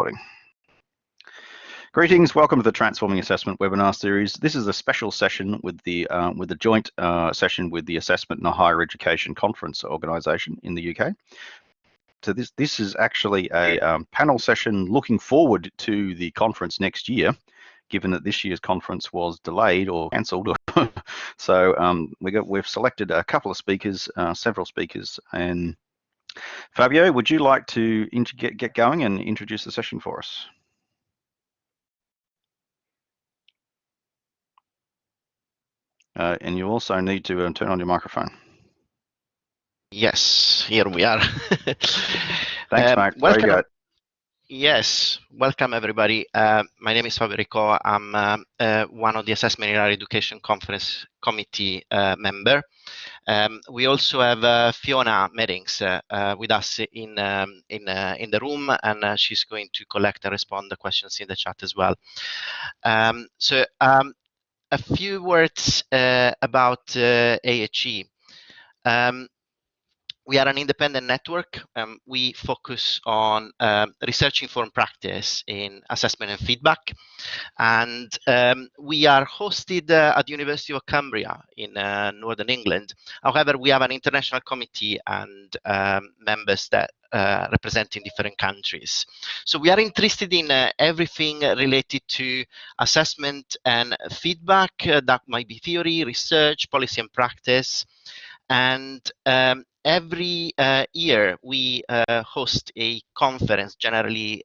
Recording. Greetings, welcome to the Transforming Assessment webinar series. This is a special session with the joint session with the Assessment and Higher Education Conference organisation in the UK. So this is actually a panel session looking forward to the conference next year, given that this year's conference was delayed or cancelled. So we've selected a couple of speakers, several speakers, and Fabio, would you like to get going and introduce the session for us? And you also need to turn on your microphone. Yes, here we are. Thanks, mate. Welcome. Very good. Yes, welcome everybody. My name is Fabio R Aricò. I'm one of the Assessment in Higher Education Conference Committee member. We also have Fiona Meddings with us in the room, and she's going to collect and respond the questions in the chat as well. A few words about AHE. We are an independent network. We focus on research-informed practice in assessment and feedback. And we are hosted at the University of Cumbria in Northern England. However, we have an international committee and members that representing different countries. So we are interested in everything related to assessment and feedback. That might be theory, research, policy and practice. And every year we host a conference, generally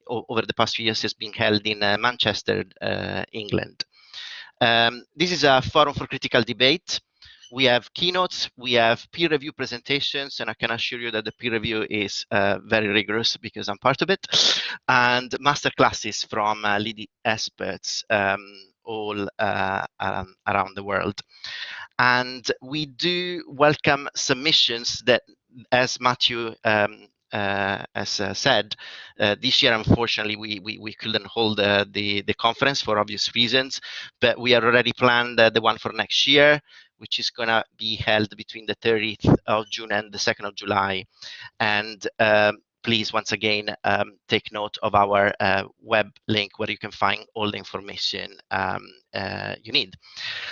over the past few years has been held in Manchester, England. This is a forum for critical debate. We have keynotes, we have peer review presentations, and I can assure you that the peer review is very rigorous because I'm part of it, and master classes from leading experts all around the world. And we do welcome submissions that, as Matthew has said, this year, unfortunately, we couldn't hold the conference for obvious reasons, but we are already planned the one for next year, which is going to be held between the 30th of June and the 2nd of July. And please, once again, take note of our web link where you can find all the information you need.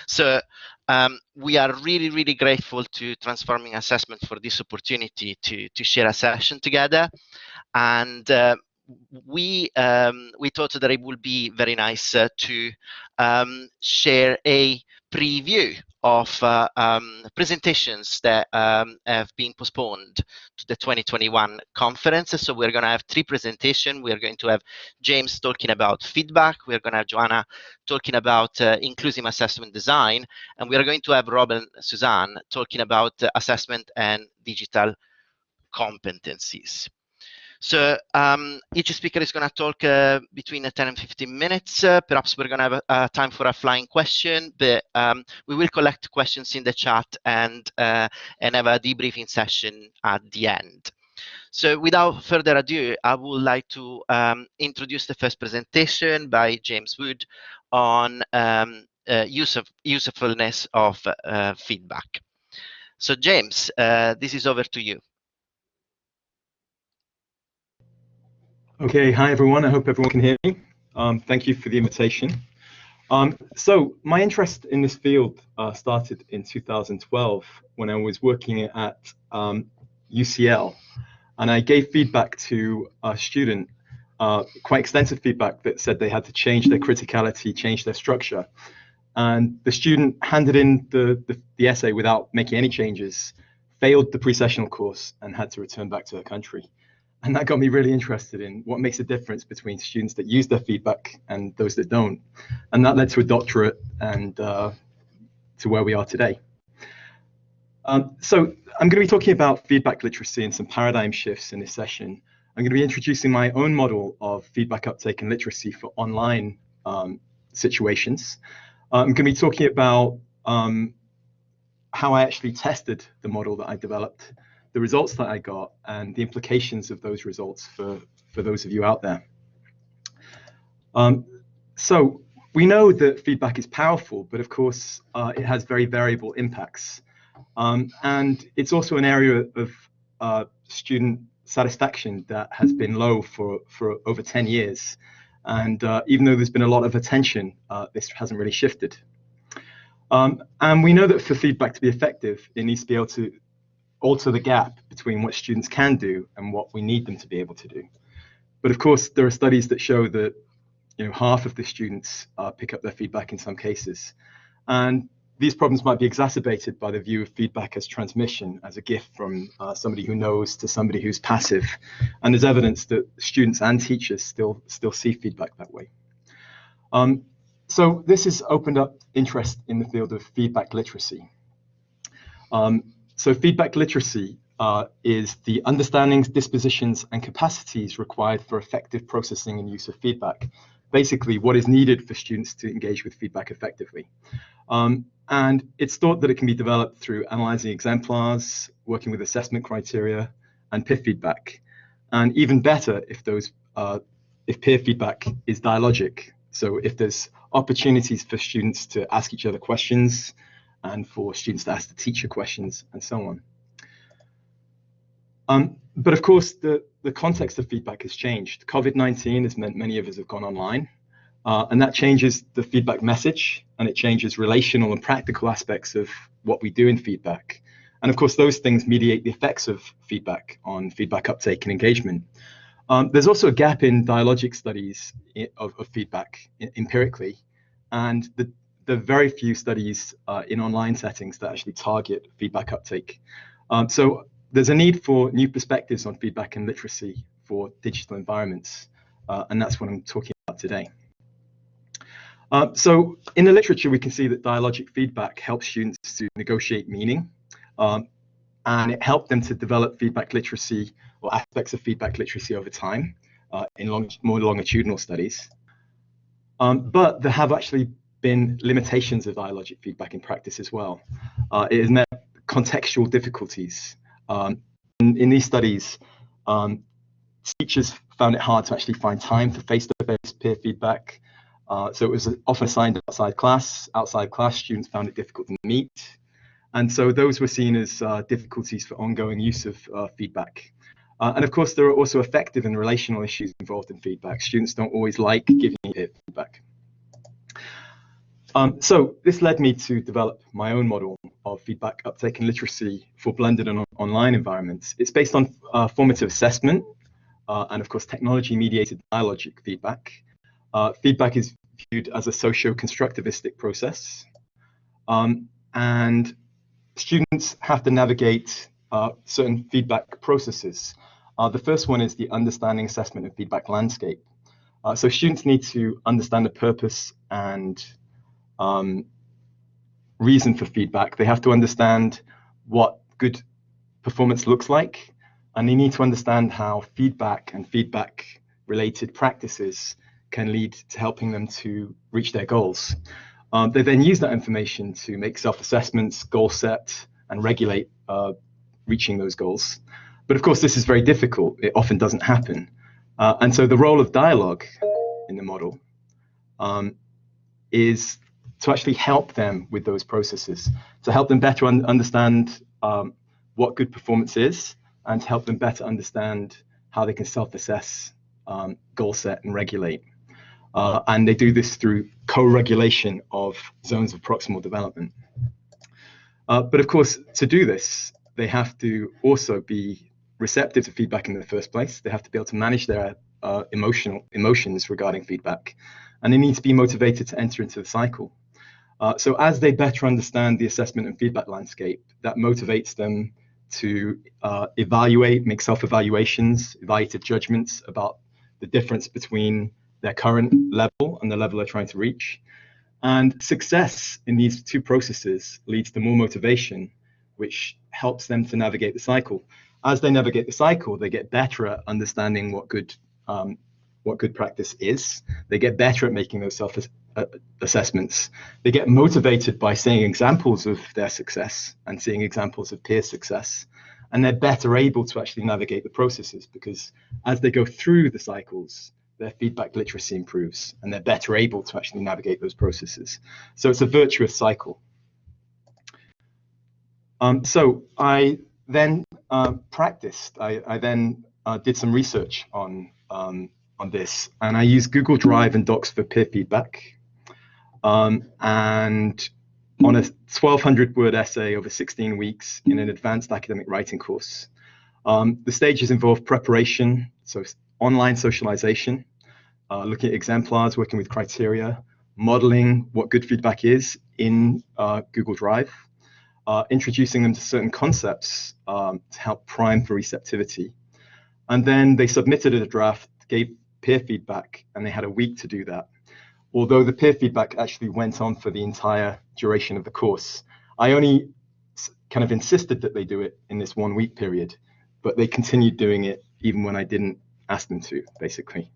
So we are really, really grateful to Transforming Assessment for this opportunity to share a session together. And we thought that it would be very nice to share a preview of presentations that have been postponed to the 2021 conference. So we're going to have 3 presentations. We're going to have James talking about feedback. We're going to have Joanna talking about inclusive assessment design. And we are going to have Rob and Suzanne talking about assessment and digital competencies. So each speaker is going to talk between 10 and 15 minutes. Perhaps we're going to have time for a flying question, but we will collect questions in the chat and have a debriefing session at the end. So without further ado, I would like to introduce the first presentation by James Wood on usefulness of feedback. So James, this is over to you. Okay, hi everyone. I hope everyone can hear me. Thank you for the invitation. So my interest in this field started in 2012 when I was working at UCL, and I gave feedback to a student, quite extensive feedback that said they had to change their criticality, change their structure. And the student handed in the essay without making any changes, failed the pre-sessional course, and had to return back to her country. And that got me really interested in what makes a difference between students that use their feedback and those that don't. And that led to a doctorate and to where we are today. So I'm going to be talking about feedback literacy and some paradigm shifts in this session. I'm going to be introducing my own model of feedback uptake and literacy for online situations. I'm going to be talking about how I actually tested the model that I developed, the results that I got, and the implications of those results for those of you out there. So we know that feedback is powerful, but of course it has very variable impacts. And it's also an area of student satisfaction that has been low for over 10 years. And even though there's been a lot of attention, this hasn't really shifted. And we know that for feedback to be effective, it needs to be able to alter the gap between what students can do and what we need them to be able to do. But of course, there are studies that show that half of the students pick up their feedback in some cases. And these problems might be exacerbated by the view of feedback as transmission, as a gift from somebody who knows to somebody who's passive. And there's evidence that students and teachers still see feedback that way. So this has opened up interest in the field of feedback literacy. So feedback literacy is the understandings, dispositions, and capacities required for effective processing and use of feedback. Basically, what is needed for students to engage with feedback effectively. And it's thought that it can be developed through analyzing exemplars, working with assessment criteria, and peer feedback. And even better if peer feedback is dialogic. So if there's opportunities for students to ask each other questions and for students to ask the teacher questions and so on. But of course, the context of feedback has changed. COVID-19 has meant many of us have gone online, and that changes the feedback message, and it changes relational and practical aspects of what we do in feedback. And of course, those things mediate the effects of feedback on feedback uptake and engagement. There's also a gap in dialogic studies of feedback empirically, and the very few studies in online settings that actually target feedback uptake. So there's a need for new perspectives on feedback and literacy for digital environments, and that's what I'm talking about today. So in the literature, we can see that dialogic feedback helps students to negotiate meaning, and it helped them to develop feedback literacy or aspects of feedback literacy over time in more longitudinal studies. But there have actually been limitations of dialogic feedback in practice as well. It has met contextual difficulties. In these studies, teachers found it hard to actually find time for face-to-face peer feedback. So it was often assigned outside class. Outside class, students found it difficult to meet. And so those were seen as difficulties for ongoing use of feedback. And of course, there are also affective and relational issues involved in feedback. Students don't always like giving feedback. So this led me to develop my own model of feedback uptake and literacy for blended and online environments. It's based on formative assessment and of course technology-mediated dialogic feedback. Feedback is viewed as a socio-constructivistic process, and students have to navigate certain feedback processes. The first one is the understanding, assessment, and feedback landscape. So students need to understand the purpose and reason for feedback. They have to understand what good performance looks like, and they need to understand how feedback and feedback-related practices can lead to helping them to reach their goals. They then use that information to make self-assessments, goal set, and regulate reaching those goals. But of course, this is very difficult. It often doesn't happen. And so the role of dialogue in the model is to actually help them with those processes, to help them better understand what good performance is, and to help them better understand how they can self-assess, goal set, and regulate. And they do this through co-regulation of zones of proximal development. But of course, to do this, they have to also be receptive to feedback in the first place. They have to be able to manage their emotions regarding feedback, and they need to be motivated to enter into the cycle. So as they better understand the assessment and feedback landscape, that motivates them to evaluate, make self-evaluations, evaluative judgments about the difference between their current level and the level they're trying to reach. And success in these two processes leads to more motivation, which helps them to navigate the cycle. As they navigate the cycle, they get better at understanding what good practice is. They get better at making those self-assessments. They get motivated by seeing examples of their success and seeing examples of peer success. And they're better able to actually navigate the processes, because as they go through the cycles, their feedback literacy improves and they're better able to actually navigate those processes. So it's a virtuous cycle. So I then practiced. I then did some research on this, and I used Google Drive and Docs for peer feedback. And on a 1,200-word essay over 16 weeks in an advanced academic writing course. The stages involve preparation, so online socialization, looking at exemplars, working with criteria, modeling what good feedback is in Google Drive, introducing them to certain concepts to help prime for receptivity. And then they submitted a draft, gave peer feedback, and they had a week to do that. Although the peer feedback actually went on for the entire duration of the course. I only kind of insisted that they do it in this 1 week period, but they continued doing it even when I didn't ask them to, basically.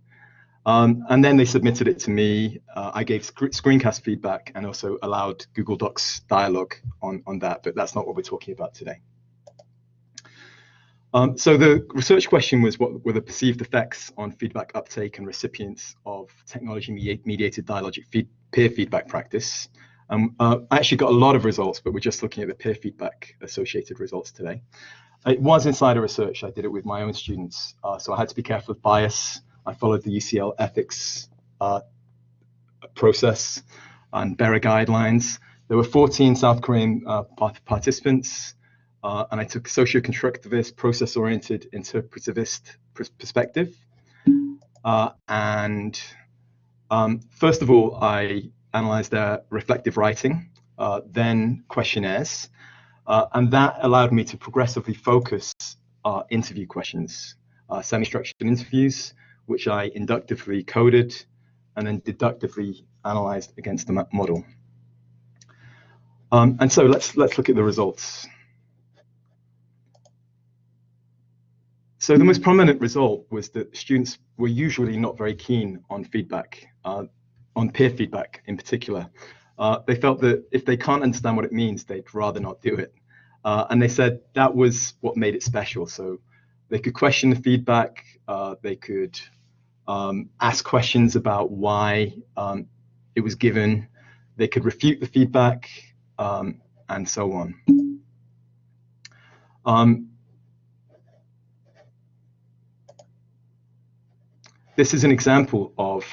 And then they submitted it to me. I gave screencast feedback and also allowed Google Docs dialogue on that, but that's not what we're talking about today. So the research question was, what were the perceived effects on feedback uptake and recipients of technology-mediated dialogic peer feedback practice? I actually got a lot of results, but we're just looking at the peer feedback associated results today. It was insider research. I did it with my own students, so I had to be careful of bias. I followed the UCL ethics process and BERA guidelines. There were 14 South Korean participants. And I took a socio-constructivist, process-oriented, interpretivist perspective. First of all, I analyzed their reflective writing, then questionnaires, and that allowed me to progressively focus interview questions, semi-structured interviews, which I inductively coded and then deductively analyzed against the model. And so let's look at the results. So the most prominent result was that students were usually not very keen on feedback, on peer feedback in particular. They felt that if they can't understand what it means, they'd rather not do it. And they said that was what made it special. So they could question the feedback, they could ask questions about why it was given, they could refute the feedback, and so on. This is an example of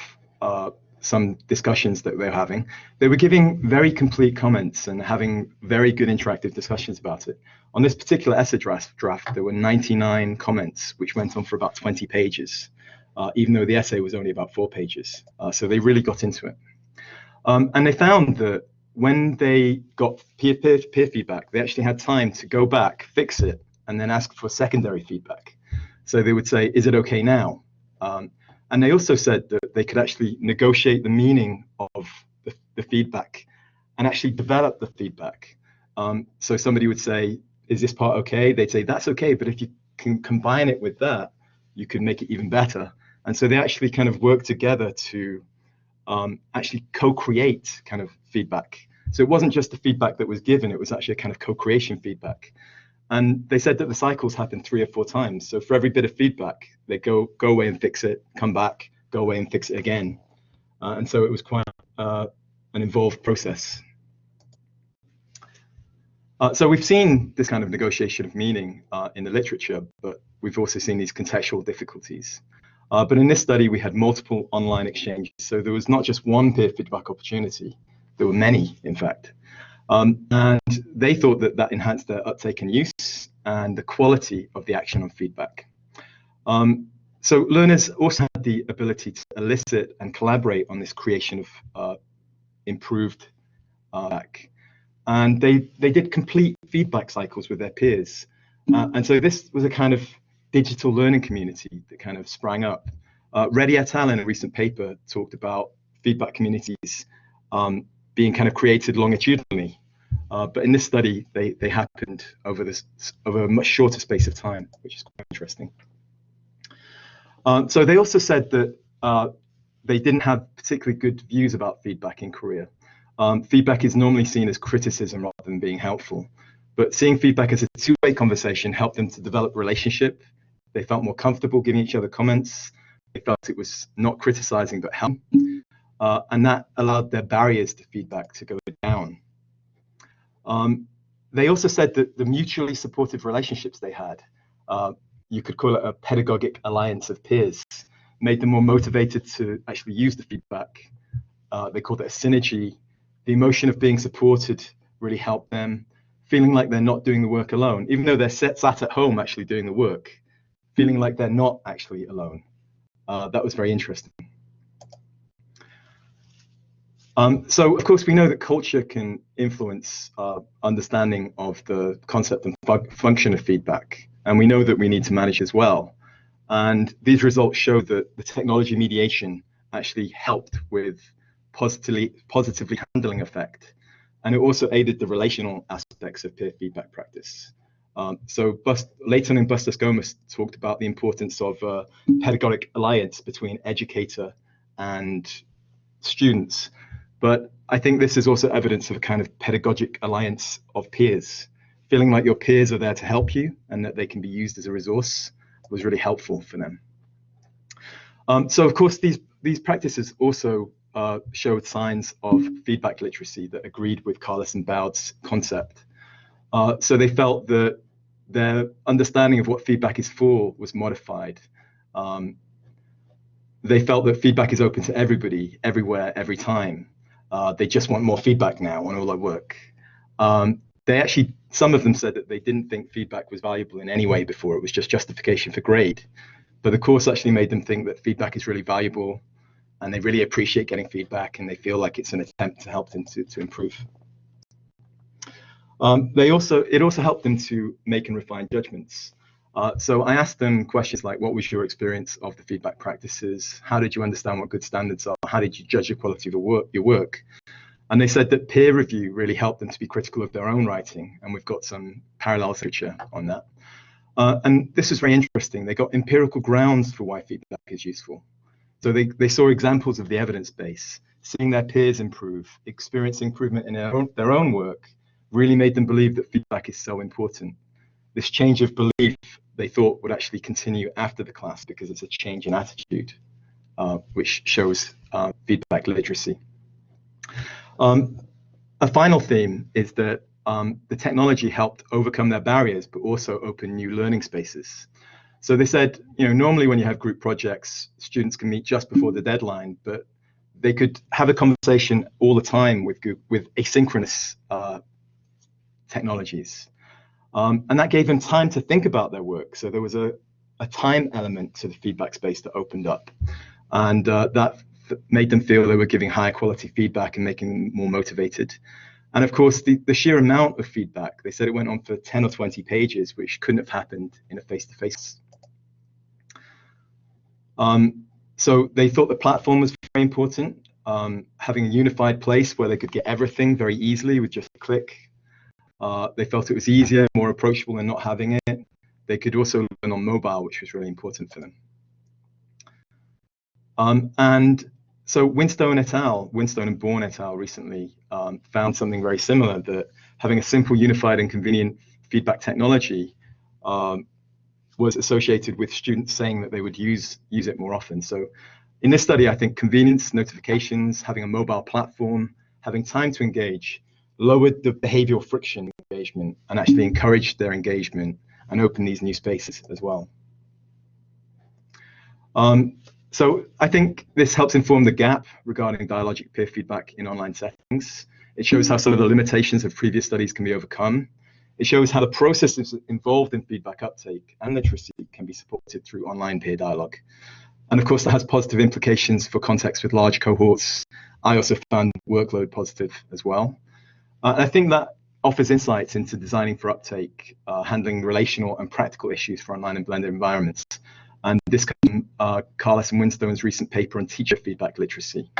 some discussions that they were having. They were giving very complete comments and having very good interactive discussions about it. On this particular essay draft, there were 99 comments, which went on for about 20 pages, even though the essay was only about 4 pages. So they really got into it. And they found that when they got peer feedback, they actually had time to go back, fix it, and then ask for secondary feedback. So they would say, is it okay now? And they also said that they could actually negotiate the meaning of the feedback and actually develop the feedback. So somebody would say, is this part okay? They'd say, that's okay, but if you can combine it with that, you could make it even better. And so they actually kind of work together to actually co-create kind of feedback. So it wasn't just the feedback that was given, it was actually a kind of co-creation feedback. And they said that the cycles happen 3 or 4 times. So for every bit of feedback, they go away and fix it, come back, go away and fix it again. And so it was quite an involved process. So we've seen this kind of negotiation of meaning in the literature, but we've also seen these contextual difficulties. But in this study, we had multiple online exchanges. So there was not just one peer feedback opportunity, there were many, in fact. And they thought that that enhanced their uptake and use and the quality of the action on feedback. So learners also had the ability to elicit and collaborate on this creation of improved feedback. And they did complete feedback cycles with their peers. And so this was a kind of digital learning community that kind of sprang up. Reddy et al. In a recent paper talked about feedback communities being kind of created longitudinally. But in this study, they happened over a much shorter space of time, which is quite interesting. So they also said that they didn't have particularly good views about feedback in Korea. Feedback is normally seen as criticism rather than being helpful. But seeing feedback as a two-way conversation helped them to develop a relationship. They felt more comfortable giving each other comments. They felt it was not criticizing, but helping. And that allowed their barriers to feedback to go down. They also said that the mutually supportive relationships they had you could call it a pedagogic alliance of peers, made them more motivated to actually use the feedback. They called it a synergy. The emotion of being supported really helped them, feeling like they're not doing the work alone, even though they're sat at home actually doing the work, feeling like they're not actually alone. That was very interesting. So, of course, we know that culture can influence understanding of the concept and function of feedback, and we know that we need to manage as well. And these results show that the technology mediation actually helped with positively handling effect, and it also aided the relational aspects of peer feedback practice. So Leighton and Bustos Gomez talked about the importance of pedagogic alliance between educator and students. But I think this is also evidence of a kind of pedagogic alliance of peers. Feeling like your peers are there to help you and that they can be used as a resource was really helpful for them. So of course, these practices also showed signs of feedback literacy that agreed with Carless and Bowd's concept. So they felt that their understanding of what feedback is for was modified. They felt that feedback is open to everybody, everywhere, every time. They just want more feedback now on all their work. Some of them said that they didn't think feedback was valuable in any way before. It was just justification for grade. But the course actually made them think that feedback is really valuable, and they really appreciate getting feedback, and they feel like it's an attempt to help them to improve. It also helped them to make and refine judgments. So I asked them questions like, what was your experience of the feedback practices? How did you understand what good standards are? How did you judge the quality of your work? And they said that peer review really helped them to be critical of their own writing, and we've got some parallel literature on that. And this is very interesting. They got empirical grounds for why feedback is useful. So they saw examples of the evidence base, seeing their peers improve, experiencing improvement in their own work, really made them believe that feedback is so important. This change of belief they thought would actually continue after the class because it's a change in attitude, which shows feedback literacy. A final theme is that the technology helped overcome their barriers, but also open new learning spaces. So they said, normally when you have group projects, students can meet just before the deadline, but they could have a conversation all the time with asynchronous technologies. And that gave them time to think about their work. So there was a time element to the feedback space that opened up. And that made them feel they were giving higher quality feedback and making them more motivated. And of course, the sheer amount of feedback, they said it went on for 10 or 20 pages, which couldn't have happened in a face-to-face. So they thought the platform was very important, having a unified place where they could get everything very easily with just a click. They felt it was easier, more approachable than not having it. They could also learn on mobile, which was really important for them. And so Winstone and Bourne et al. Recently found something very similar, that having a simple, unified and convenient feedback technology was associated with students saying that they would use it more often. So in this study, I think convenience, notifications, having a mobile platform, having time to engage, lowered the behavioral friction engagement and actually encouraged their engagement and opened these new spaces as well. So I think this helps inform the gap regarding dialogic peer feedback in online settings. It shows how some of the limitations of previous studies can be overcome. It shows how the processes involved in feedback uptake and literacy can be supported through online peer dialogue. And of course, that has positive implications for contexts with large cohorts. I also found workload positive as well. I think that offers insights into designing for uptake, handling relational and practical issues for online and blended environments. And this comes from Carless and Winstone's recent paper on teacher feedback literacy.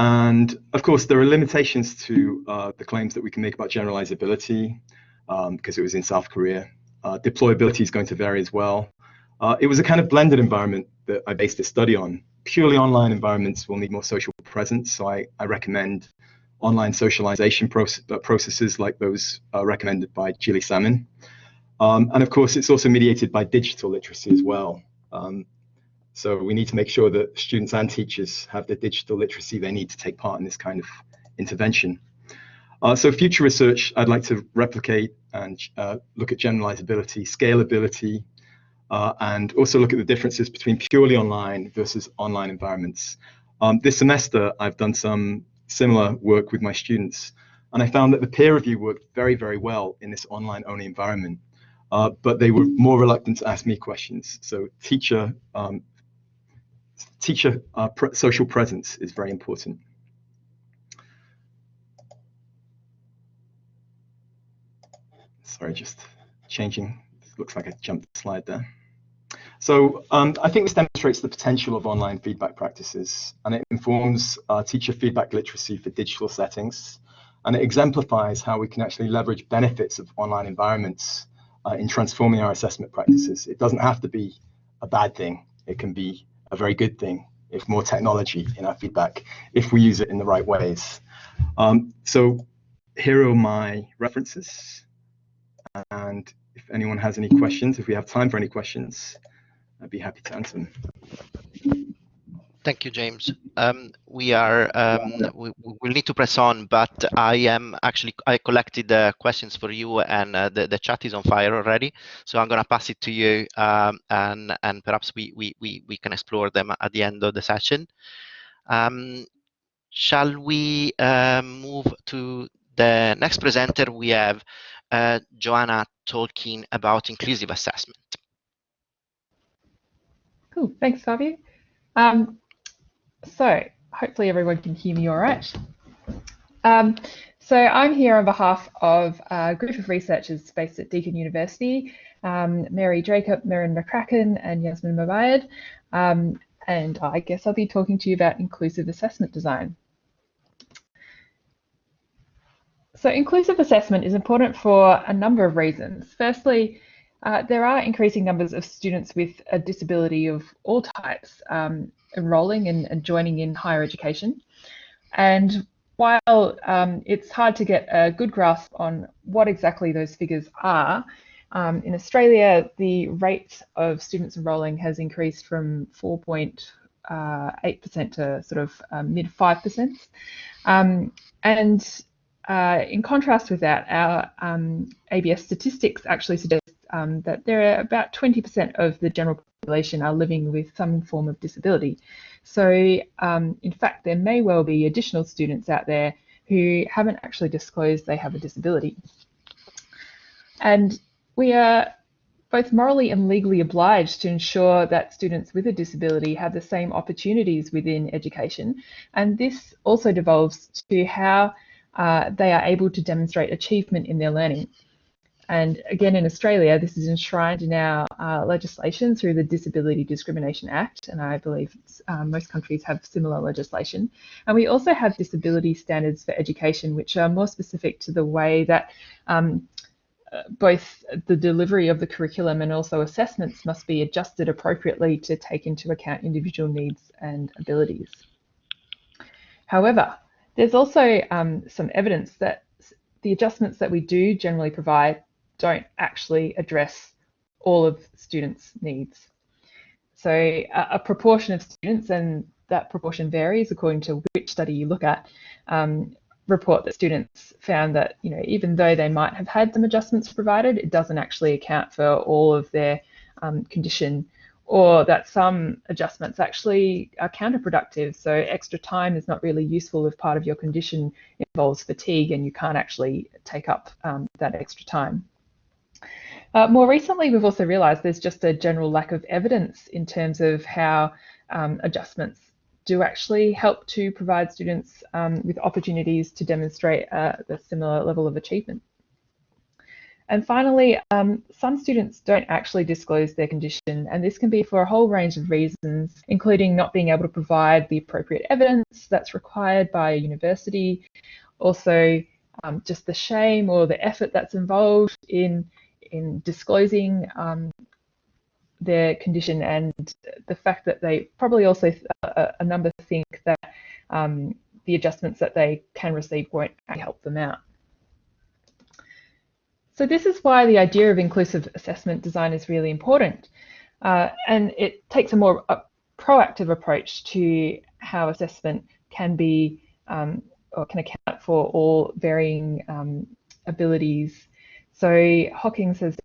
And of course, there are limitations to the claims that we can make about generalizability because it was in South Korea. Deployability is going to vary as well. It was a kind of blended environment that I based this study on. Purely online environments will need more social presence, so I recommend online socialization processes like those recommended by Julie Salmon. And of course, it's also mediated by digital literacy as well. So we need to make sure that students and teachers have the digital literacy they need to take part in this kind of intervention. So future research, I'd like to replicate and look at generalizability, scalability, and also look at the differences between purely online versus online environments. This semester, I've done some similar work with my students, and I found that the peer review worked very, very well in this online-only environment, but they were more reluctant to ask me questions. So teacher social presence is very important. Sorry, just changing. Looks like I jumped the slide there. So I think this demonstrates the potential of online feedback practices, and it informs teacher feedback literacy for digital settings, and it exemplifies how we can actually leverage benefits of online environments in transforming our assessment practices. It doesn't have to be a bad thing. It can be a very good thing if more technology in our feedback, if we use it in the right ways. So here are my references, and if anyone has any questions, if we have time for any questions, I'd be happy to answer them. Thank you, James. We'll need to press on, but I collected questions for you, and the chat is on fire already. So I'm going to pass it to you, and perhaps we can explore them at the end of the session. Shall we move to the next presenter? We have Joanna talking about inclusive assessment. Cool, thanks, Fabio. So hopefully everyone can hear me all right. So I'm here on behalf of a group of researchers based at Deakin University, Mary Dracup, Merrin Mccracken, and Yasmin Mobayad. And I guess I'll be talking to you about inclusive assessment design. So inclusive assessment is important for a number of reasons. Firstly, there are increasing numbers of students with a disability of all types enrolling and joining in higher education. And while it's hard to get a good grasp on what exactly those figures are, in Australia, the rate of students enrolling has increased from 4.8% to sort of mid 5%. And in contrast with that, our ABS statistics actually suggest that there are about 20% of the general population are living with some form of disability. So in fact, there may well be additional students out there who haven't actually disclosed they have a disability. And we are both morally and legally obliged to ensure that students with a disability have the same opportunities within education. And this also devolves to how they are able to demonstrate achievement in their learning. And again, in Australia, this is enshrined in our legislation through the Disability Discrimination Act, and I believe most countries have similar legislation. And we also have disability standards for education, which are more specific to the way that both the delivery of the curriculum and also assessments must be adjusted appropriately to take into account individual needs and abilities. However, there's also some evidence that the adjustments that we do generally provide don't actually address all of students' needs. So a proportion of students, and that proportion varies according to which study you look at, report that students found that, you know, even though they might have had some adjustments provided, it doesn't actually account for all of their condition, or that some adjustments actually are counterproductive. So extra time is not really useful if part of your condition involves fatigue and you can't actually take up that extra time. More recently, we've also realised there's just a general lack of evidence in terms of how adjustments do actually help to provide students with opportunities to demonstrate the similar level of achievement. And finally, some students don't actually disclose their condition, and this can be for a whole range of reasons, including not being able to provide the appropriate evidence that's required by a university, also just the shame or the effort that's involved in disclosing their condition, and the fact that they probably also, a number think that the adjustments that they can receive won't help them out. So this is why the idea of inclusive assessment design is really important, and it takes a more proactive approach to how assessment can be or can account for all varying abilities. So Hawkins has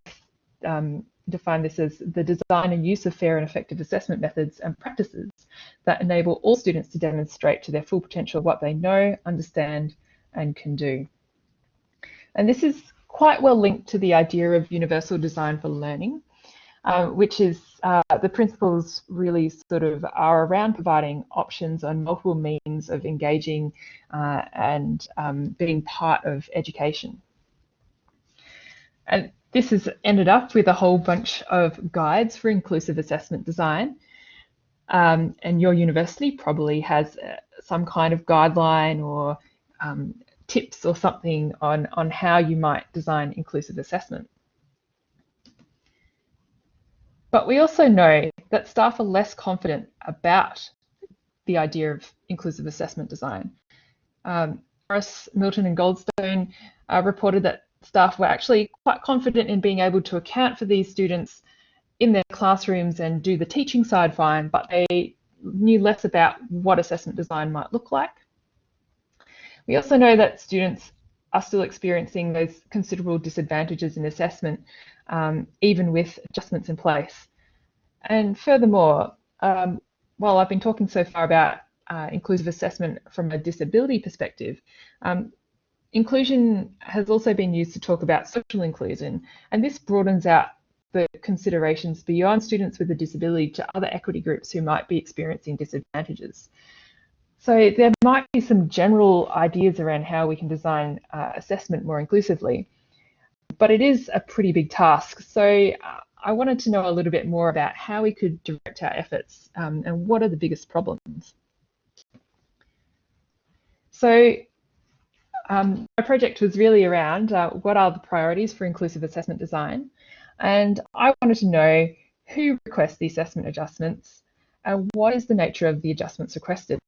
defined this as the design and use of fair and effective assessment methods and practices that enable all students to demonstrate to their full potential what they know, understand, and can do. And this is quite well linked to the idea of universal design for learning, which is the principles really sort of are around providing options on multiple means of engaging and being part of education. And this has ended up with a whole bunch of guides for inclusive assessment design. And your university probably has some kind of guideline or tips or something on how you might design inclusive assessment. But we also know that staff are less confident about the idea of inclusive assessment design. Morris, Milton and Goldstone reported that staff were actually quite confident in being able to account for these students in their classrooms and do the teaching side fine, but they knew less about what assessment design might look like. We also know that students are still experiencing those considerable disadvantages in assessment, even with adjustments in place. And furthermore, while I've been talking so far about inclusive assessment from a disability perspective, inclusion has also been used to talk about social inclusion, and this broadens out the considerations beyond students with a disability to other equity groups who might be experiencing disadvantages. So there might be some general ideas around how we can design assessment more inclusively, but it is a pretty big task. So I wanted to know a little bit more about how we could direct our efforts and what are the biggest problems. So my project was really around what are the priorities for inclusive assessment design, and I wanted to know who requests the assessment adjustments and what is the nature of the adjustments requested.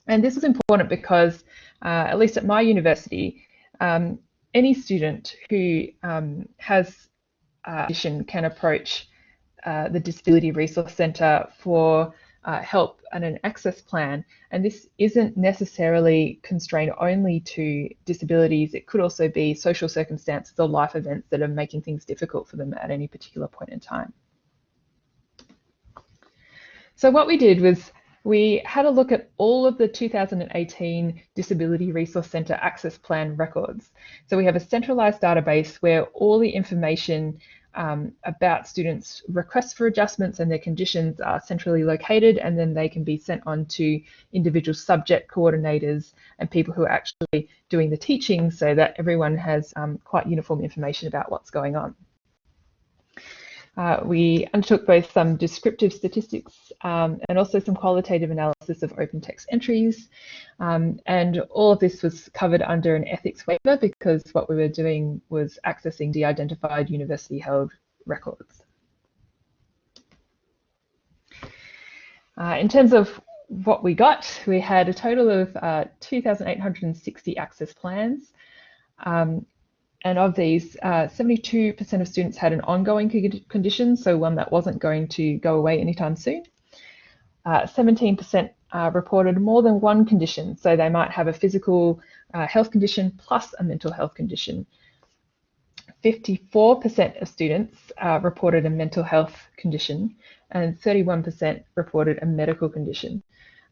And this was important because, at least at my university, any student who has a condition can approach the Disability Resource Centre for help and an access plan. And this isn't necessarily constrained only to disabilities. It could also be social circumstances or life events that are making things difficult for them at any particular point in time. So what we did was we had a look at all of the 2018 Disability Resource Centre Access Plan records. So we have a centralised database where all the information about students' requests for adjustments and their conditions are centrally located, and then they can be sent on to individual subject coordinators and people who are actually doing the teaching so that everyone has quite uniform information about what's going on. We undertook both some descriptive statistics and also some qualitative analysis of open text entries. And all of this was covered under an ethics waiver because what we were doing was accessing de-identified university-held records. In terms of what we got, we had a total of 2,860 access plans. And of these, 72% of students had an ongoing condition, so one that wasn't going to go away anytime soon. 17% reported more than one condition, so they might have a physical health condition plus a mental health condition. 54% of students reported a mental health condition, and 31% reported a medical condition.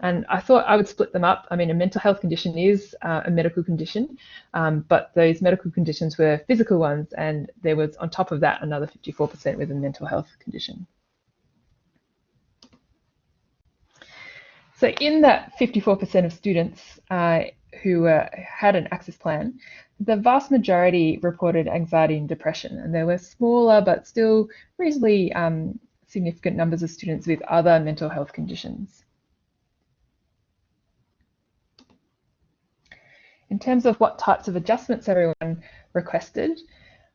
And I thought I would split them up. I mean, a mental health condition is a medical condition, but those medical conditions were physical ones, and there was on top of that another 54% with a mental health condition. So in that 54% of students who had an access plan, the vast majority reported anxiety and depression, and there were smaller but still reasonably significant numbers of students with other mental health conditions. In terms of what types of adjustments everyone requested,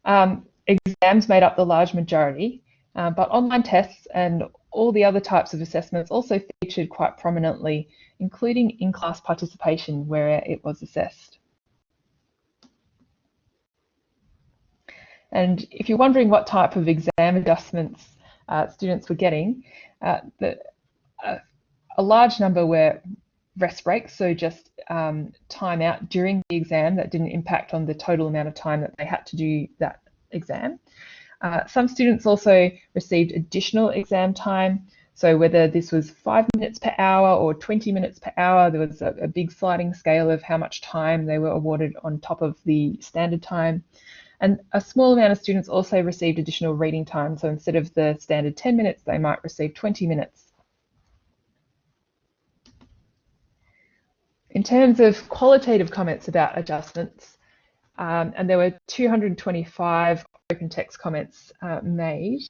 exams made up the large majority, but online tests and all the other types of assessments also featured quite prominently, including in-class participation where it was assessed. And if you're wondering what type of exam adjustments students were getting, a large number were rest breaks, so just time out during the exam that didn't impact on the total amount of time that they had to do that exam. Some students also received additional exam time. So whether this was 5 minutes per hour or 20 minutes per hour, there was a big sliding scale of how much time they were awarded on top of the standard time. And a small amount of students also received additional reading time. So instead of the standard 10 minutes, they might receive 20 minutes. In terms of qualitative comments about adjustments, and there were 225 open text comments made,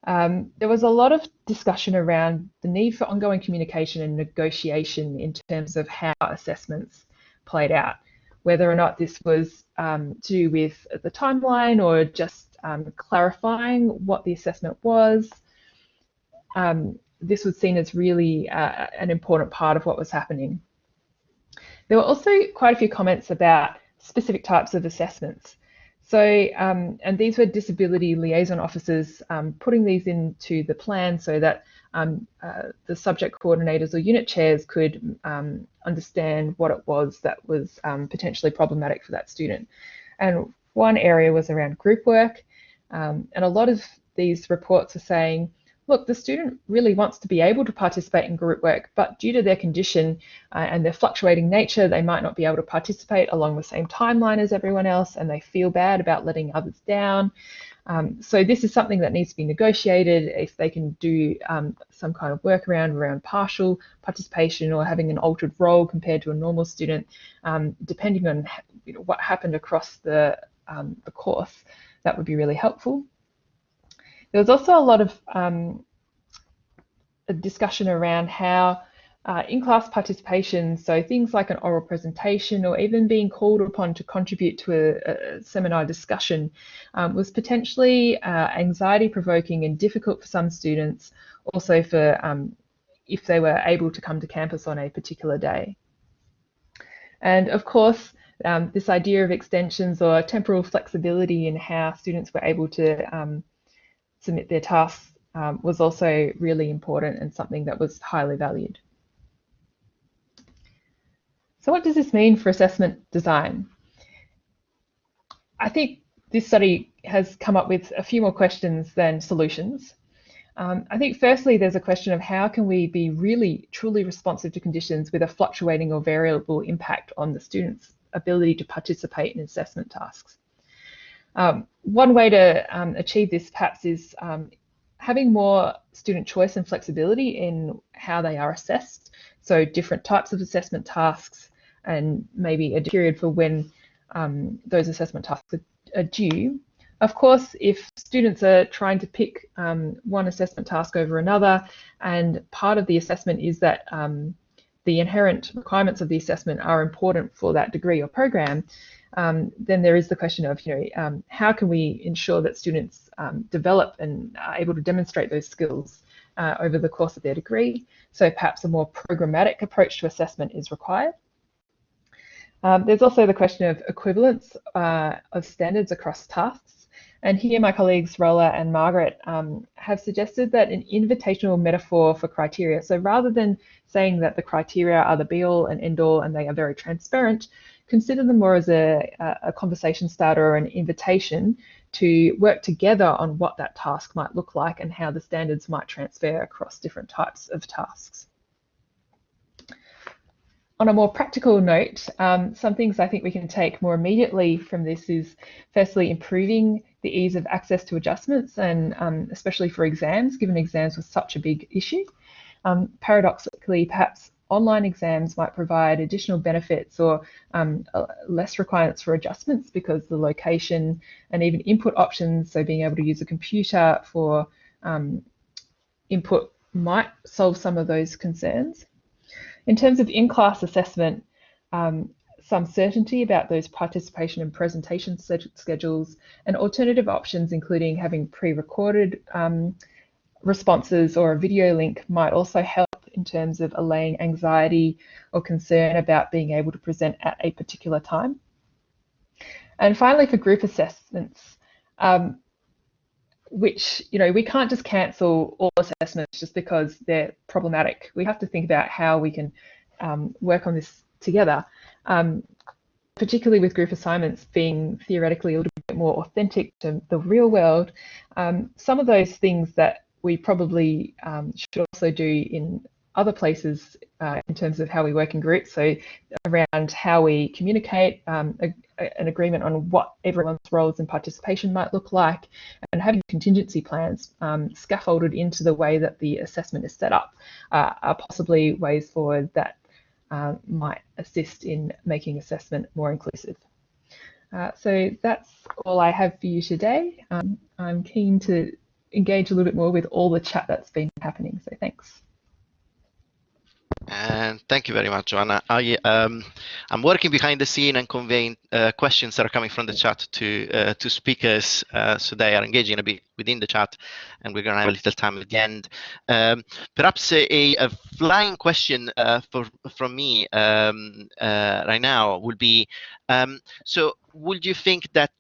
there was a lot of discussion around the need for ongoing communication and negotiation in terms of how assessments played out, whether or not this was to do with the timeline or just clarifying what the assessment was. This was seen as really an important part of what was happening. There were also quite a few comments about specific types of assessments. So, and these were disability liaison officers putting these into the plan so that the subject coordinators or unit chairs could understand what it was that was potentially problematic for that student. And one area was around group work. And a lot of these reports are saying, look, the student really wants to be able to participate in group work, but due to their condition and their fluctuating nature, they might not be able to participate along the same timeline as everyone else, and they feel bad about letting others down. So this is something that needs to be negotiated if they can do some kind of workaround around partial participation or having an altered role compared to a normal student, depending on what happened across the course. That would be really helpful. There was also a lot of a discussion around how in-class participation, so things like an oral presentation or even being called upon to contribute to a seminar discussion was potentially anxiety-provoking and difficult for some students, also for if they were able to come to campus on a particular day. And of course, this idea of extensions or temporal flexibility in how students were able to submit their tasks was also really important and something that was highly valued. So what does this mean for assessment design? I think this study has come up with a few more questions than solutions. I think firstly, there's a question of how can we be really truly responsive to conditions with a fluctuating or variable impact on the student's ability to participate in assessment tasks. One way to achieve this perhaps is having more student choice and flexibility in how they are assessed. So different types of assessment tasks and maybe a period for when those assessment tasks are due. Of course, if students are trying to pick one assessment task over another, and part of the assessment is that the inherent requirements of the assessment are important for that degree or program, then there is the question of, how can we ensure that students develop and are able to demonstrate those skills over the course of their degree? So perhaps a more programmatic approach to assessment is required. There's also the question of equivalence of standards across tasks. And here my colleagues Rolla and Margaret have suggested that an invitational metaphor for criteria. So rather than saying that the criteria are the be-all and end-all and they are very transparent, consider them more as a conversation starter or an invitation to work together on what that task might look like and how the standards might transfer across different types of tasks. On a more practical note, some things I think we can take more immediately from this is firstly improving the ease of access to adjustments, and especially for exams, given exams was such a big issue. Paradoxically, perhaps online exams might provide additional benefits or less requirements for adjustments because the location and even input options, so being able to use a computer for input, might solve some of those concerns. In terms of in-class assessment, some certainty about those participation and presentation schedules and alternative options, including having pre-recorded responses or a video link, might also help in terms of allaying anxiety or concern about being able to present at a particular time. And finally, for group assessments, which, we can't just cancel all assessments just because they're problematic. We have to think about how we can work on this together, particularly with group assignments being theoretically a little bit more authentic to the real world. Some of those things that we probably should also do in other places in terms of how we work in groups, so around how we communicate, an agreement on what everyone's roles and participation might look like, and having contingency plans scaffolded into the way that the assessment is set up are possibly ways forward that might assist in making assessment more inclusive. So that's all I have for you today. I'm keen to engage a little bit more with all the chat that's been happening, so thanks. And thank you very much, Joanna. I'm working behind the scene and conveying questions that are coming from the chat to speakers, so they are engaging a bit within the chat, and we're going to have a little time at the end. Perhaps a flying question from me right now would be, so would you think that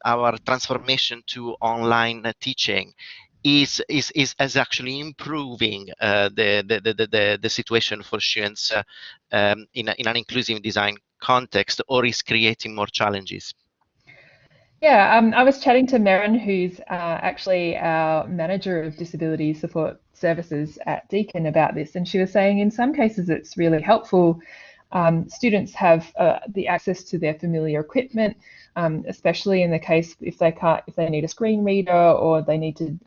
our transformation to online teaching is actually improving the situation for students in an inclusive design context, or is creating more challenges? Yeah, I was chatting to Merrin, who's actually our manager of disability support services at Deakin, about this, and she was saying in some cases it's really helpful. Students have the access to their familiar equipment, especially in the case if they need a screen reader, or they need to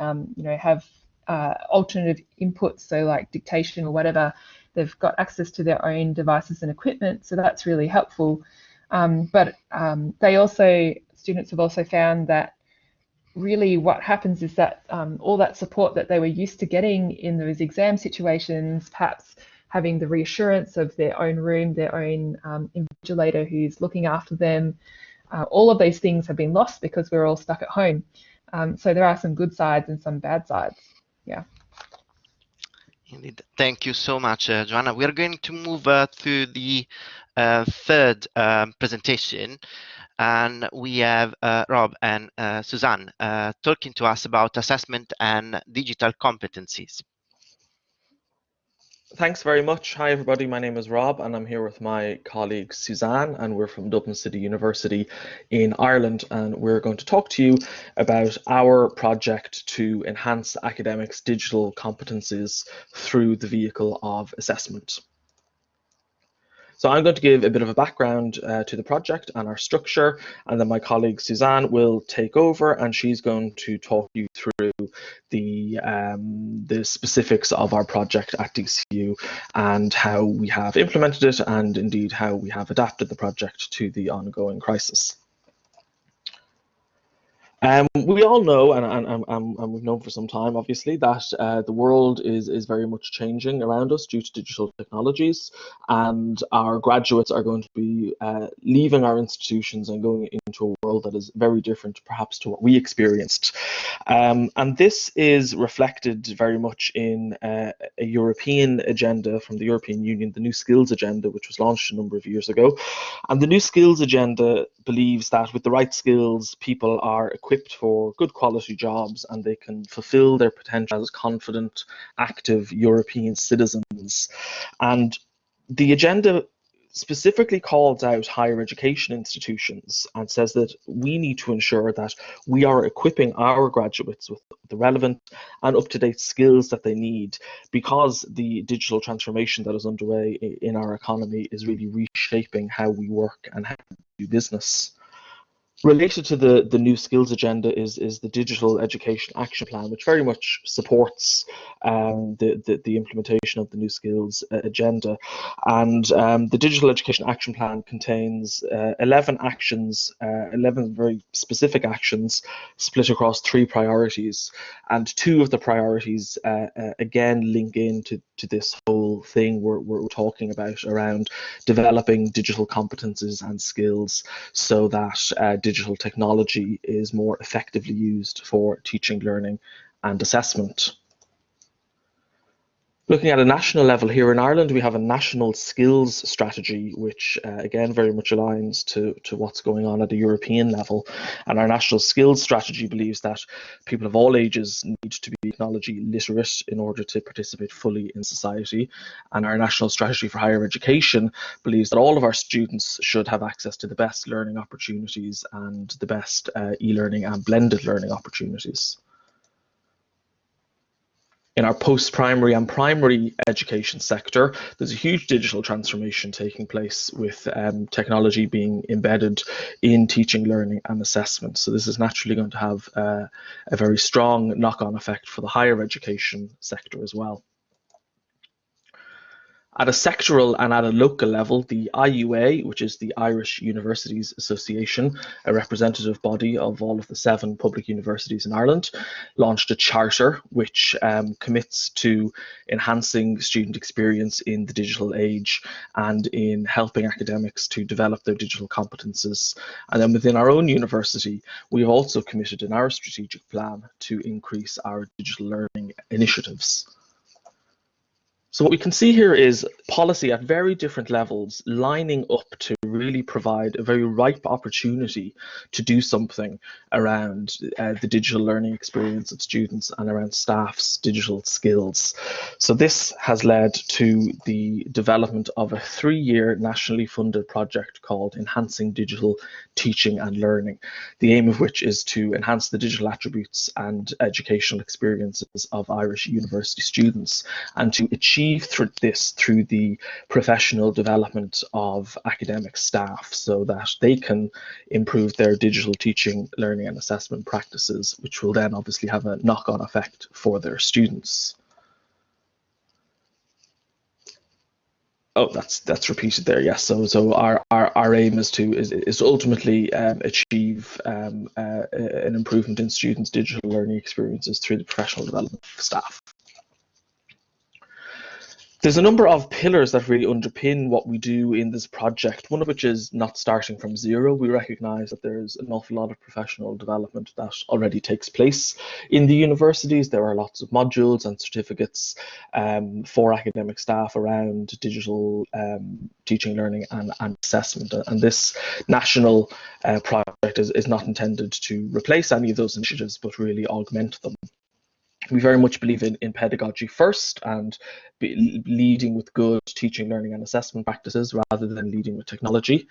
have alternative inputs, so like dictation or whatever. They've got access to their own devices and equipment, so that's really helpful. But students have also found that really what happens is that all that support that they were used to getting in those exam situations, perhaps having the reassurance of their own room, their own invigilator who's looking after them, all of these things have been lost because we're all stuck at home. So there are some good sides and some bad sides. Yeah. Indeed. Thank you so much, Joanna. We are going to move to the third presentation, and we have Rob and Suzanne talking to us about assessment and digital competencies. Thanks very much. Hi, everybody. My name is Rob, and I'm here with my colleague Suzanne, and we're from Dublin City University in Ireland. And we're going to talk to you about our project to enhance academics' digital competencies through the vehicle of assessment. So I'm going to give a bit of a background to the project and our structure, and then my colleague Suzanne will take over, and she's going to talk you through the specifics of our project at DCU and how we have implemented it, and indeed how we have adapted the project to the ongoing crisis. We all know, and we've known for some time, obviously, that the world is very much changing around us due to digital technologies, and our graduates are going to be leaving our institutions and going into a world that is very different, perhaps, to what we experienced. And this is reflected very much in a European agenda from the European Union, the New Skills Agenda, which was launched a number of years ago. And the New Skills Agenda believes that with the right skills, people are equipped for good quality jobs and they can fulfill their potential as confident, active European citizens. And the agenda specifically calls out higher education institutions and says that we need to ensure that we are equipping our graduates with the relevant and up-to-date skills that they need, because the digital transformation that is underway in our economy is really reshaping how we work and how we do business. Related to the New Skills Agenda is the Digital Education Action Plan, which very much supports the implementation of the New Skills Agenda. And the Digital Education Action Plan contains 11 actions, 11 very specific actions split across 3 priorities. And 2 of the priorities, again, link into this whole thing we're talking about around developing digital competences and skills so that digital technology is more effectively used for teaching, learning, and assessment. Looking at a national level here in Ireland, we have a national skills strategy, which again very much aligns to what's going on at the European level. And our national skills strategy believes that people of all ages need to be technology literate in order to participate fully in society. And our national strategy for higher education believes that all of our students should have access to the best learning opportunities and the best e-learning and blended learning opportunities. In our post-primary and primary education sector, there's a huge digital transformation taking place with technology being embedded in teaching, learning and assessment. So this is naturally going to have a very strong knock-on effect for the higher education sector as well. At a sectoral and at a local level, the IUA, which is the Irish Universities Association, a representative body of all of the 7 public universities in Ireland, launched a charter which commits to enhancing student experience in the digital age and in helping academics to develop their digital competences. And then within our own university, we have also committed in our strategic plan to increase our digital learning initiatives. So what we can see here is policy at very different levels lining up to really provide a very ripe opportunity to do something around the digital learning experience of students and around staff's digital skills. So this has led to the development of a 3-year nationally funded project called Enhancing Digital Teaching and Learning, the aim of which is to enhance the digital attributes and educational experiences of Irish university students and to achieve through the professional development of academic staff so that they can improve their digital teaching, learning and assessment practices, which will then obviously have a knock-on effect for their students. Oh, that's repeated there. Yes. So our aim is to ultimately achieve an improvement in students' digital learning experiences through the professional development of staff. There's a number of pillars that really underpin what we do in this project, one of which is not starting from zero. We recognise that there's an awful lot of professional development that already takes place in the universities. There are lots of modules and certificates for academic staff around digital teaching, learning and assessment. And this national project is not intended to replace any of those initiatives, but really augment them. We very much believe in pedagogy first and leading with good teaching, learning and assessment practices rather than leading with technology.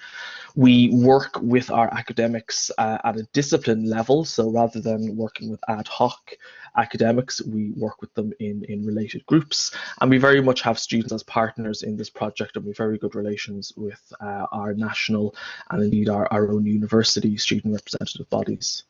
We work with our academics at a discipline level. So rather than working with ad hoc academics, we work with them in related groups. And we very much have students as partners in this project, and we have very good relations with our national and indeed our own university student representative bodies.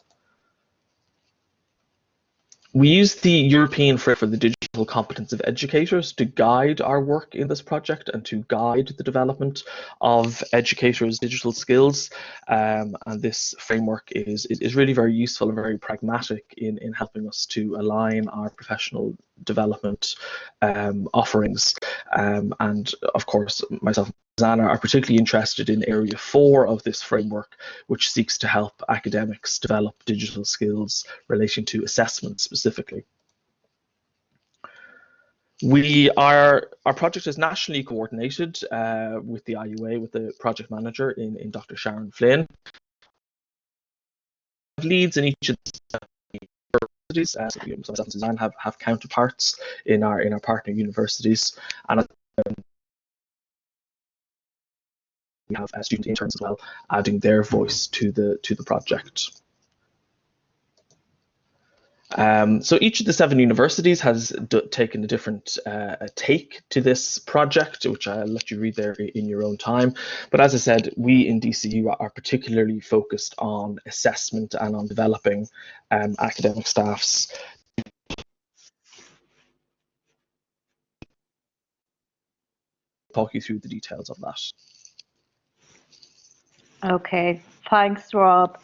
We use the European Framework for the Digital Competence of Educators to guide our work in this project and to guide the development of educators' digital skills. And this framework is really very useful and very pragmatic in helping us to align our professional development offerings. And of course, myself and Susanna are particularly interested in area 4 of this framework, which seeks to help academics develop digital skills relating to assessment specifically. Our project is nationally coordinated with the IUA, with the project manager in Dr. Sharon Flynn. Leads in each of the universities, myself and Suzanne have counterparts in our partner universities, and we have student interns as well, adding their voice to the project. So each of the 7 universities has taken a different take to this project, which I'll let you read there in your own time. But as I said, we in DCU are particularly focused on assessment and on developing academic staff's talk you through the details of that. Okay, thanks, Rob.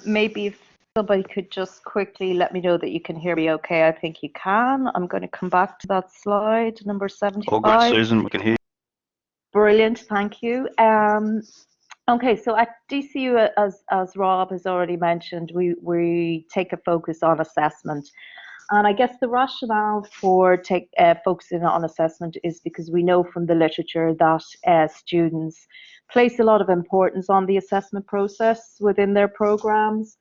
Maybe if somebody could just quickly let me know that you can hear me okay. I think you can. I'm going to come back to that slide, number 75. All good, Susan, we can hear you. Brilliant, thank you. Okay, so at DCU, as Rob has already mentioned, we take a focus on assessment. And I guess the rationale for focusing on assessment is because we know from the literature that students place a lot of importance on the assessment process within their programs.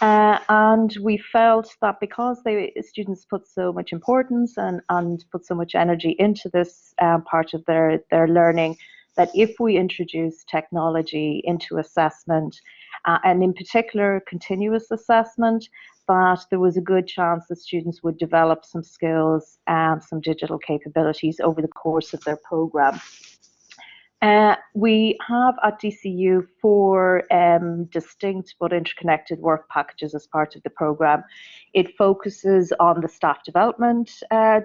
And we felt that because students put so much importance and put so much energy into this part of their learning, that if we introduce technology into assessment, and in particular continuous assessment, that there was a good chance that students would develop some skills and some digital capabilities over the course of their program. We have at DCU 4 distinct but interconnected work packages as part of the program. It focuses on the staff development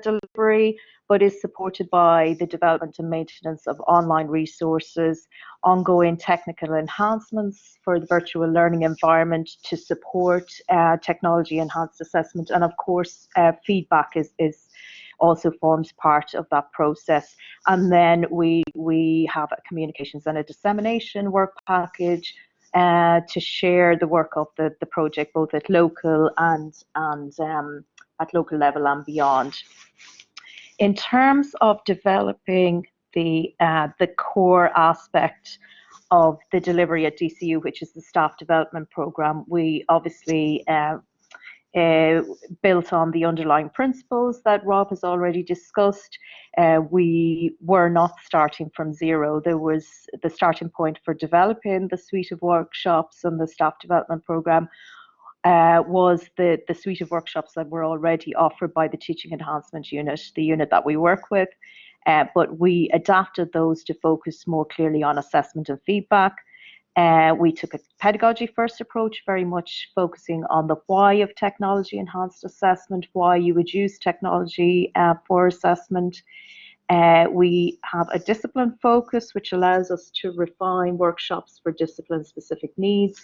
delivery, but is supported by the development and maintenance of online resources, ongoing technical enhancements for the virtual learning environment to support technology enhanced assessment, and of course feedback is also forms part of that process. And then we have a communications and a dissemination work package to share the work of the project both at local and at local level and beyond. In terms of developing the core aspect of the delivery at DCU, which is the staff development program, we obviously built on the underlying principles that Rob has already discussed. We were not starting from zero. There was the starting point for developing the suite of workshops and the staff development program was the suite of workshops that were already offered by the Teaching Enhancement Unit, the unit that we work with. But we adapted those to focus more clearly on assessment and feedback. We took a pedagogy first approach, very much focusing on the why of technology enhanced assessment, why you would use technology for assessment. We have a discipline focus, which allows us to refine workshops for discipline specific needs.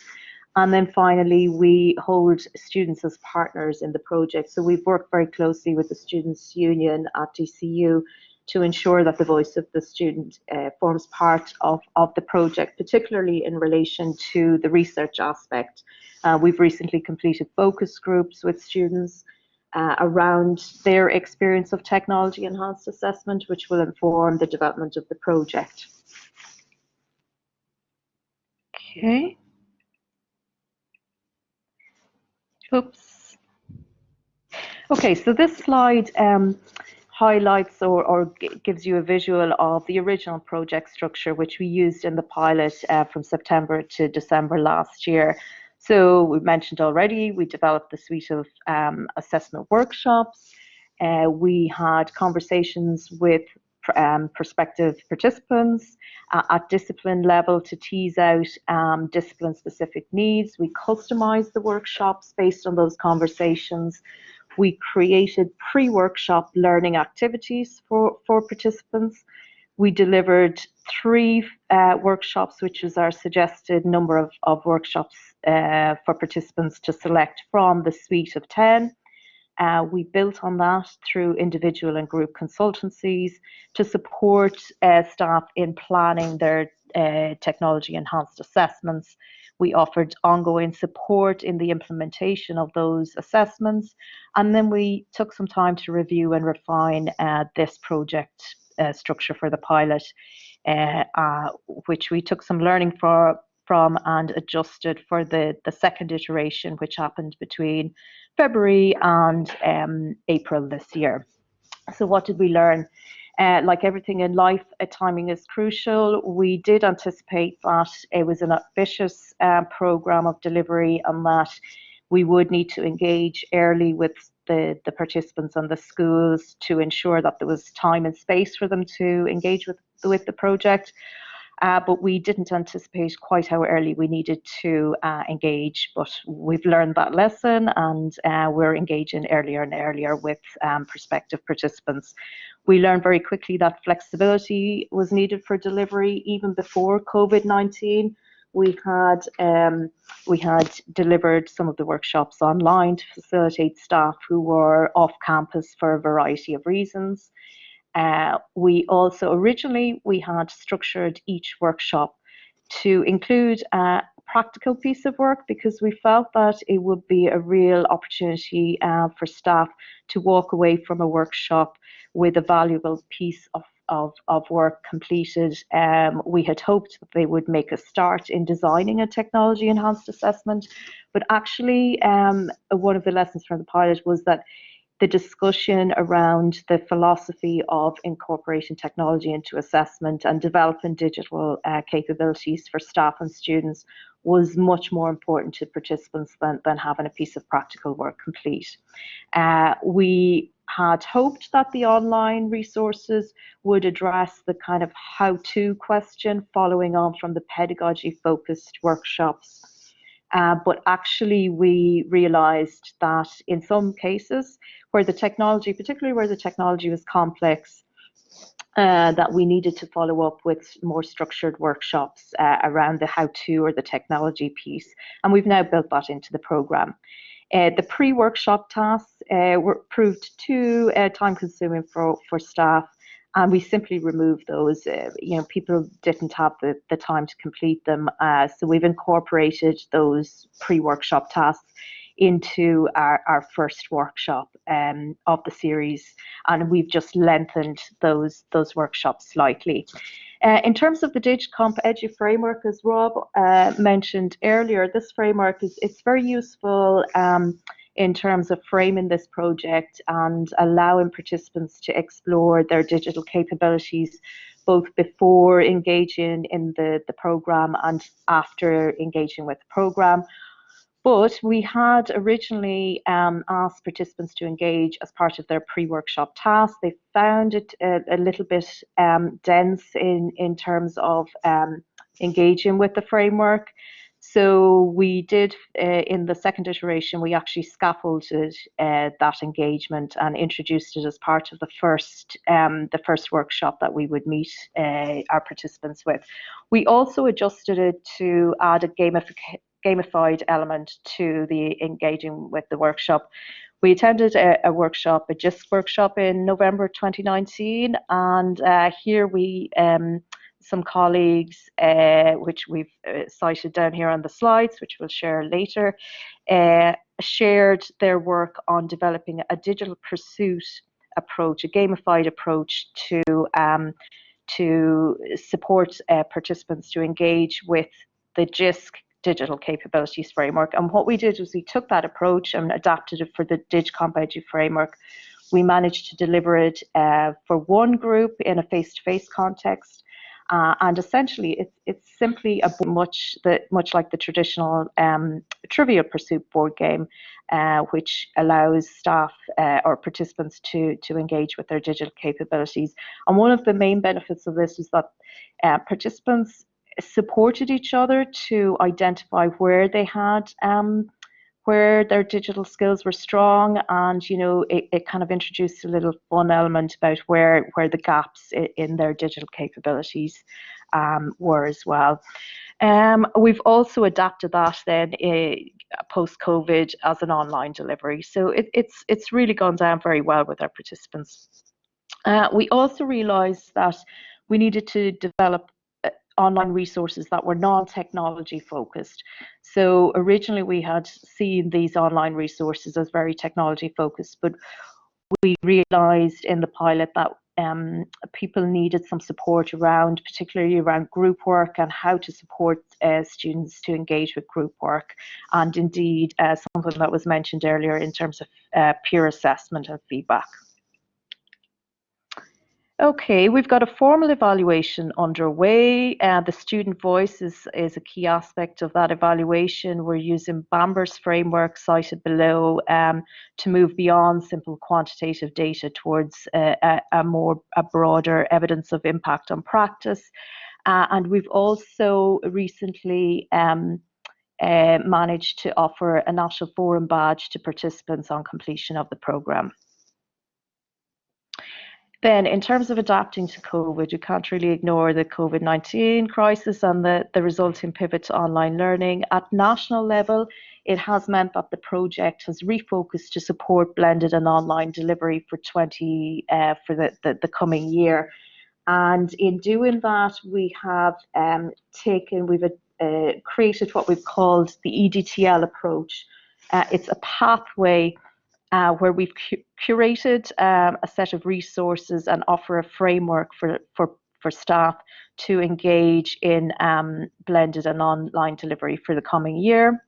And then finally, we hold students as partners in the project. So we've worked very closely with the Students' Union at DCU to ensure that the voice of the student forms part of the project, particularly in relation to the research aspect. We've recently completed focus groups with students around their experience of technology enhanced assessment, which will inform the development of the project. Okay. Oops. Okay, so this slide highlights or gives you a visual of the original project structure, which we used in the pilot from September to December last year. So we mentioned already, we developed the suite of assessment workshops. We had conversations with prospective participants at discipline level to tease out discipline specific needs. We customized the workshops based on those conversations. We created pre-workshop learning activities for participants. We delivered 3 workshops, which was our suggested number of workshops for participants to select from the suite of 10. We built on that through individual and group consultancies to support staff in planning their technology enhanced assessments. We offered ongoing support in the implementation of those assessments, and then we took some time to review and refine this project structure for the pilot, which we took some learning from and adjusted for the second iteration, which happened between February and April this year. So what did we learn? Like everything in life, timing is crucial. We did anticipate that it was an ambitious program of delivery and that we would need to engage early with the participants and the schools to ensure that there was time and space for them to engage with the project. But we didn't anticipate quite how early we needed to engage, but we've learned that lesson and we're engaging earlier and earlier with prospective participants. We learned very quickly that flexibility was needed for delivery even before COVID-19. We had delivered some of the workshops online to facilitate staff who were off campus for a variety of reasons. We also originally had structured each workshop to include practical piece of work because we felt that it would be a real opportunity for staff to walk away from a workshop with a valuable piece of work completed. We had hoped that they would make a start in designing a technology enhanced assessment, but actually one of the lessons from the pilot was that the discussion around the philosophy of incorporating technology into assessment and developing digital capabilities for staff and students was much more important to participants than having a piece of practical work complete. We had hoped that the online resources would address the kind of how-to question following on from the pedagogy-focused workshops. But actually we realized that in some cases where the technology, particularly where the technology was complex, that we needed to follow up with more structured workshops around the how-to or the technology piece. And we've now built that into the program. The pre-workshop tasks were proved too time-consuming for staff, and we simply removed those. People didn't have the time to complete them, so we've incorporated those pre-workshop tasks into our first workshop of the series, and we've just lengthened those workshops slightly. In terms of the DigComp Edu framework, as Rob mentioned earlier, this framework it's very useful in terms of framing this project and allowing participants to explore their digital capabilities both before engaging in the program and after engaging with the program. But we had originally asked participants to engage as part of their pre-workshop task. They found it a little bit dense in terms of engaging with the framework. So we did, in the second iteration, we actually scaffolded that engagement and introduced it as part of the first workshop that we would meet our participants with. We also adjusted it to add a gamified element to the engaging with the workshop. We attended a workshop, a GISC workshop in November 2019, and here we some colleagues, which we've cited down here on the slides, which we'll share later, shared their work on developing a digital pursuit approach, a gamified approach to support participants to engage with the GISC digital capabilities framework. And what we did was we took that approach and adapted it for the DigComp Edu framework. We managed to deliver it for one group in a face-to-face context. And essentially, it's simply much like the traditional Trivial Pursuit board game, which allows staff or participants to engage with their digital capabilities. And one of the main benefits of this is that participants supported each other to identify where they had where their digital skills were strong, and it kind of introduced a little fun element about where the gaps in their digital capabilities were as well. We've also adapted that then post-COVID as an online delivery, so it's really gone down very well with our participants. We also realised that we needed to develop online resources that were non-technology focused. So originally we had seen these online resources as very technology focused, but we realized in the pilot that people needed some support around, particularly around group work and how to support students to engage with group work, and indeed something that was mentioned earlier in terms of peer assessment and feedback. Okay, we've got a formal evaluation underway. The student voice is a key aspect of that evaluation. We're using Bamber's framework cited below to move beyond simple quantitative data towards a broader evidence of impact on practice. And we've also recently managed to offer a National Forum badge to participants on completion of the programme. Then, in terms of adapting to COVID, you can't really ignore the COVID-19 crisis and the resulting pivot to online learning. At national level, it has meant that the project has refocused to support blended and online delivery for the coming year. And in doing that, we have we've created what we've called the EDTL approach. It's a pathway where we've curated a set of resources and offer a framework for staff to engage in blended and online delivery for the coming year.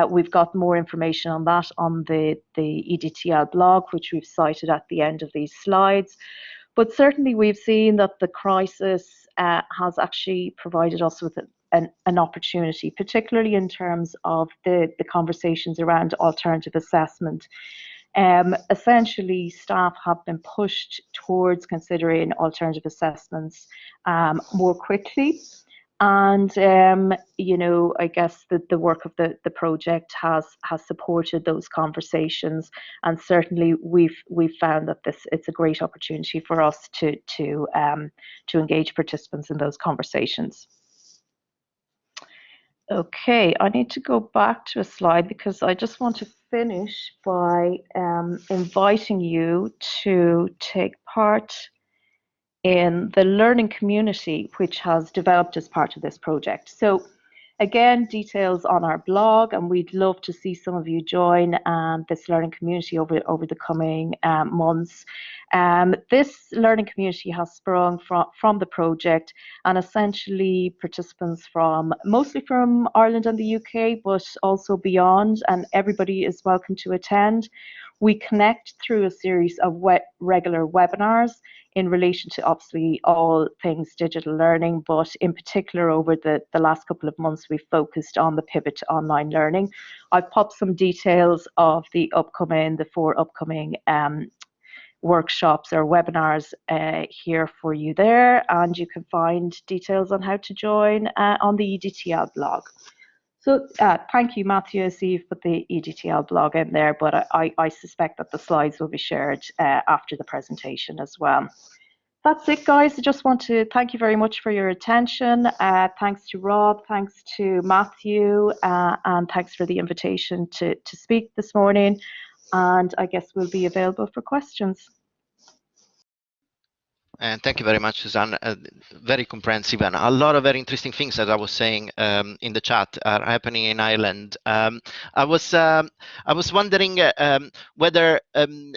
We've got more information on that on the EDTL blog, which we've cited at the end of these slides. But certainly we've seen that the crisis has actually provided us with an opportunity, particularly in terms of the conversations around alternative assessment. Essentially, staff have been pushed towards considering alternative assessments more quickly. And, you know, I guess the work of the project has supported those conversations. And certainly we've found that it's a great opportunity for us to engage participants in those conversations. Okay, I need to go back to a slide because I just want to finish by inviting you to take part in the learning community which has developed as part of this project. So again, details on our blog, and we'd love to see some of you join this learning community over the coming months. This learning community has sprung from the project, and essentially participants mostly from Ireland and the UK, but also beyond, and everybody is welcome to attend. We connect through a series of regular webinars in relation to obviously all things digital learning, but in particular over the last couple of months we've focused on the pivot to online learning. I've popped some details of the 4 upcoming workshops or webinars here for you there, and you can find details on how to join on the EDTL blog. So thank you, Matthew. I see you've put the EDTL blog in there, but I suspect that the slides will be shared after the presentation as well. That's it, guys. I just want to thank you very much for your attention. Thanks to Rob, thanks to Matthew, and thanks for the invitation to speak this morning. And I guess we'll be available for questions. And thank you very much, Suzanne. Very comprehensive, and a lot of very interesting things, as I was saying in the chat, are happening in Ireland. I was wondering whether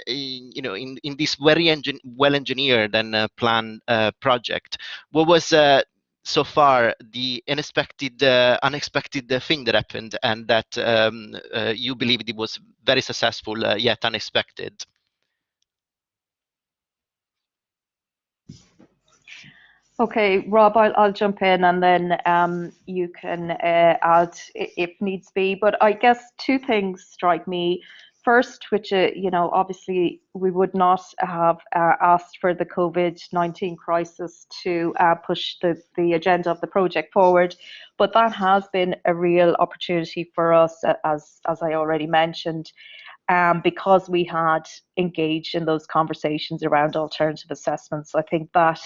you know, in this very well-engineered and planned project, what was so far the unexpected thing that happened, and that you believed it was very successful yet unexpected? Okay, Rob, I'll jump in, and then you can add if needs be. But I guess 2 things strike me. First, which you know, obviously we would not have asked for the COVID-19 crisis to push the agenda of the project forward, but that has been a real opportunity for us, as I already mentioned. Because we had engaged in those conversations around alternative assessments. I think that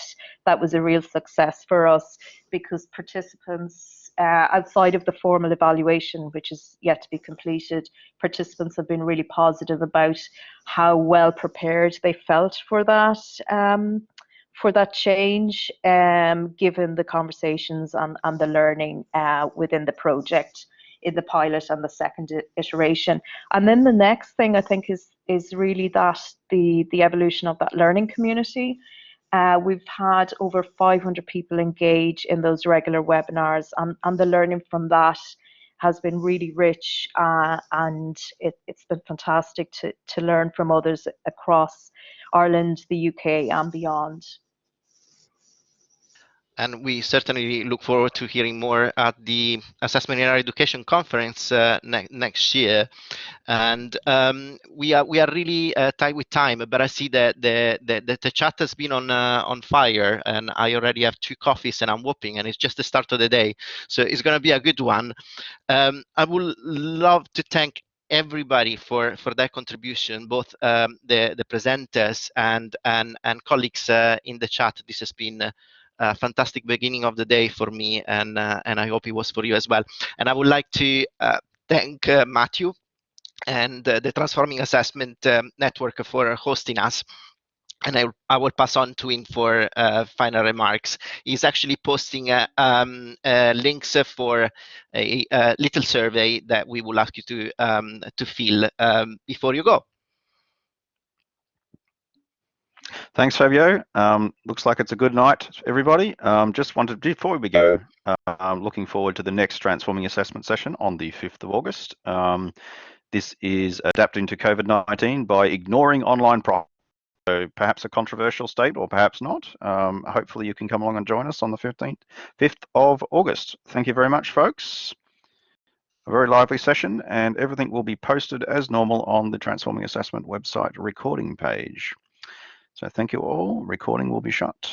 was a real success for us, because participants, outside of the formal evaluation, which is yet to be completed, participants have been really positive about how well prepared they felt for that change, given the conversations and the learning within the project, in the pilot and the second iteration. And then the next thing I think is really that the evolution of that learning community. We've had over 500 people engage in those regular webinars, and the learning from that has been really rich, and it's been fantastic to learn from others across Ireland, the UK and beyond. And we certainly look forward to hearing more at the Assessment in Higher Education conference next year. And we are really tight with time, but I see that the chat has been on fire, and I already have 2 coffees and I'm whooping, and it's just the start of the day, so it's going to be a good one. I would love to thank everybody for their contribution, both the presenters and colleagues in the chat. This has been a fantastic beginning of the day for me, and I hope it was for you as well. And I would like to thank Matthew and the Transforming Assessment Network for hosting us. and I will pass on to him for final remarks. He's actually posting links for a little survey that we will ask you to fill before you go. Thanks, Fabio. Looks like it's a good night, everybody. Just wanted, before we go, looking forward to the next Transforming Assessment session on the 5th of August. This is adapting to COVID-19 by ignoring online problems. So perhaps a controversial statement, or perhaps not. Hopefully you can come along and join us on the 5th of August. Thank you very much, folks. A very lively session, and everything will be posted as normal on the Transforming Assessment website recording page. So thank you all. Recording will be shut.